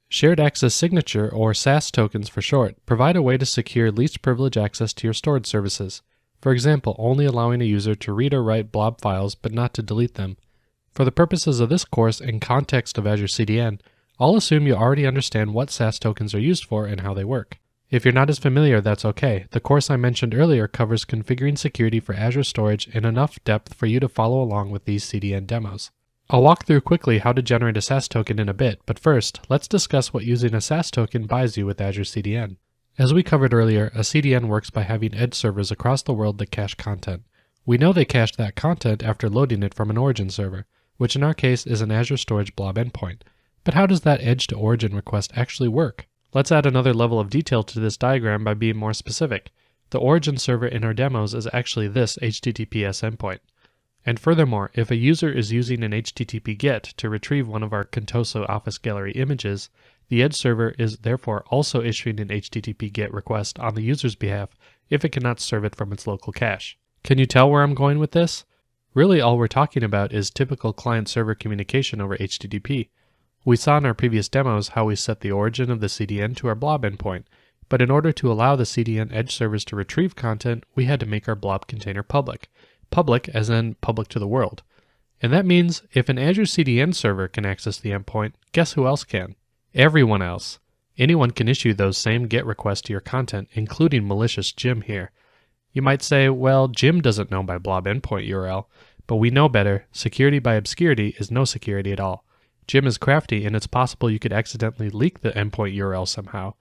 Shared Access Signature, or SAS tokens for short, provide a way to secure least privilege access to your storage services. For example, only allowing a user to read or write blob files but not to delete them. For the purposes of this course and context of Azure CDN, I'll assume you already understand what SAS tokens are used for and how they work. If you're not as familiar, that's okay. The course I mentioned earlier covers configuring security for Azure Storage in enough depth for you to follow along with these CDN demos. I'll walk through quickly how to generate a SAS token in a bit, but first, let's discuss what using a SAS token buys you with Azure CDN. As we covered earlier, a CDN works by having edge servers across the world that cache content. We know they cache that content after loading it from an origin server, which in our case is an Azure Storage Blob endpoint. But how does that edge to origin request actually work? Let's add another level of detail to this diagram by being more specific. The origin server in our demos is actually this HTTPS endpoint. And furthermore, if a user is using an HTTP GET to retrieve one of our Contoso Office Gallery images, the edge server is therefore also issuing an HTTP GET request on the user's behalf if it cannot serve it from its local cache. Can you tell where I'm going with this? Really, all we're talking about is typical client-server communication over HTTP. We saw in our previous demos how we set the origin of the CDN to our blob endpoint, but in order to allow the CDN edge servers to retrieve content, we had to make our blob container public. Public as in public to the world. And that means if an Azure CDN server can access the endpoint, guess who else can? Everyone else. Anyone can issue those same GET requests to your content, including malicious Jim here. You might say, well, Jim doesn't know my blob endpoint URL, but we know better. Security by obscurity is no security at all. Jim is crafty, and it's possible you could accidentally leak the endpoint URL somehow.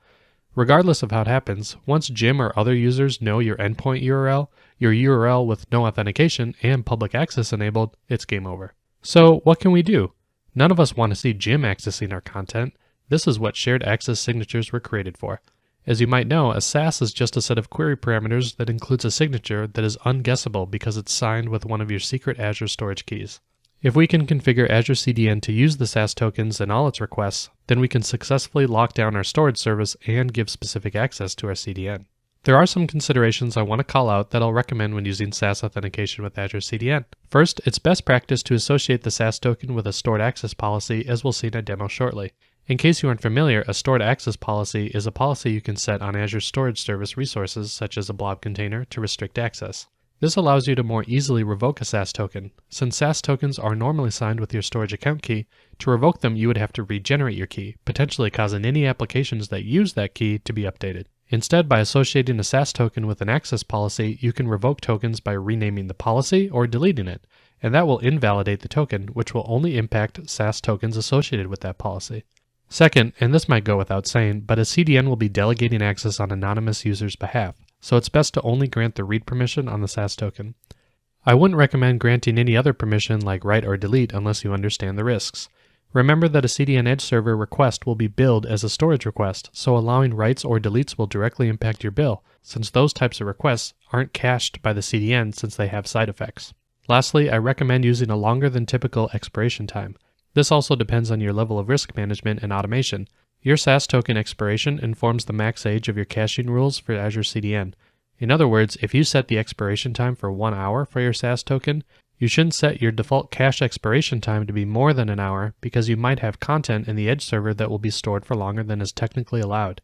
Regardless of how it happens, once Jim or other users know your endpoint URL, your URL with no authentication and public access enabled, it's game over. So what can we do? None of us want to see Jim accessing our content. This is what shared access signatures were created for. As you might know, a SAS is just a set of query parameters that includes a signature that is unguessable because it's signed with one of your secret Azure storage keys. If we can configure Azure CDN to use the SAS tokens and all its requests, then we can successfully lock down our storage service and give specific access to our CDN. There are some considerations I want to call out that I'll recommend when using SAS authentication with Azure CDN. First, it's best practice to associate the SAS token with a stored access policy, as we'll see in a demo shortly. In case you aren't familiar, a stored access policy is a policy you can set on Azure Storage Service resources such as a blob container to restrict access. This allows you to more easily revoke a SAS token. Since SAS tokens are normally signed with your storage account key, to revoke them you would have to regenerate your key, potentially causing any applications that use that key to be updated. Instead, by associating a SAS token with an access policy, you can revoke tokens by renaming the policy or deleting it, and that will invalidate the token, which will only impact SAS tokens associated with that policy. Second, and this might go without saying, but a CDN will be delegating access on anonymous users' behalf, so it's best to only grant the read permission on the SAS token. I wouldn't recommend granting any other permission like write or delete unless you understand the risks. Remember that a CDN edge server request will be billed as a storage request, so allowing writes or deletes will directly impact your bill, since those types of requests aren't cached by the CDN since they have side effects. Lastly, I recommend using a longer than typical expiration time. This also depends on your level of risk management and automation. Your SAS token expiration informs the max age of your caching rules for Azure CDN. In other words, if you set the expiration time for 1 hour for your SAS token, you shouldn't set your default cache expiration time to be more than an hour because you might have content in the edge server that will be stored for longer than is technically allowed.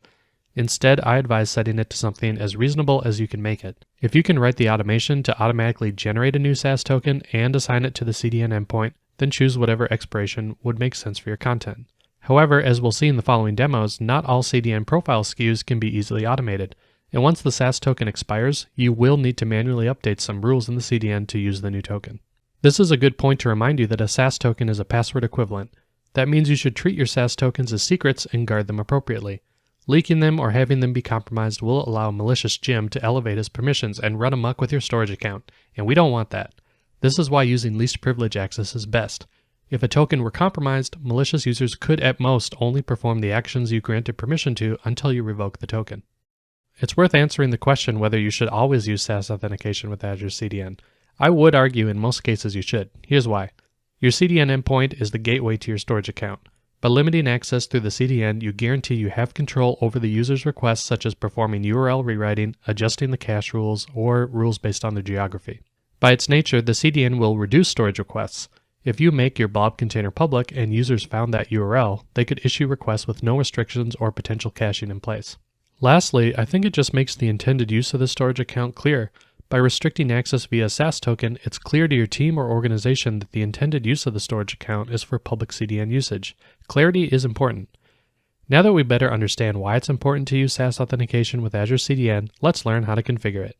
Instead, I advise setting it to something as reasonable as you can make it. If you can write the automation to automatically generate a new SAS token and assign it to the CDN endpoint, then choose whatever expiration would make sense for your content. However, as we'll see in the following demos, not all CDN profile SKUs can be easily automated, and once the SAS token expires, you will need to manually update some rules in the CDN to use the new token. This is a good point to remind you that a SAS token is a password equivalent. That means you should treat your SAS tokens as secrets and guard them appropriately. Leaking them or having them be compromised will allow malicious Jim to elevate his permissions and run amok with your storage account, and we don't want that. This is why using least privilege access is best. If a token were compromised, malicious users could at most only perform the actions you granted permission to until you revoke the token. It's worth answering the question whether you should always use SAS authentication with Azure CDN. I would argue in most cases you should. Here's why. Your CDN endpoint is the gateway to your storage account. By limiting access through the CDN, you guarantee you have control over the user's requests such as performing URL rewriting, adjusting the cache rules, or rules based on their geography. By its nature, the CDN will reduce storage requests. If you make your blob container public and users found that URL, they could issue requests with no restrictions or potential caching in place. Lastly, I think it just makes the intended use of the storage account clear. By restricting access via SAS token, it's clear to your team or organization that the intended use of the storage account is for public CDN usage. Clarity is important. Now that we better understand why it's important to use SAS authentication with Azure CDN, let's learn how to configure it.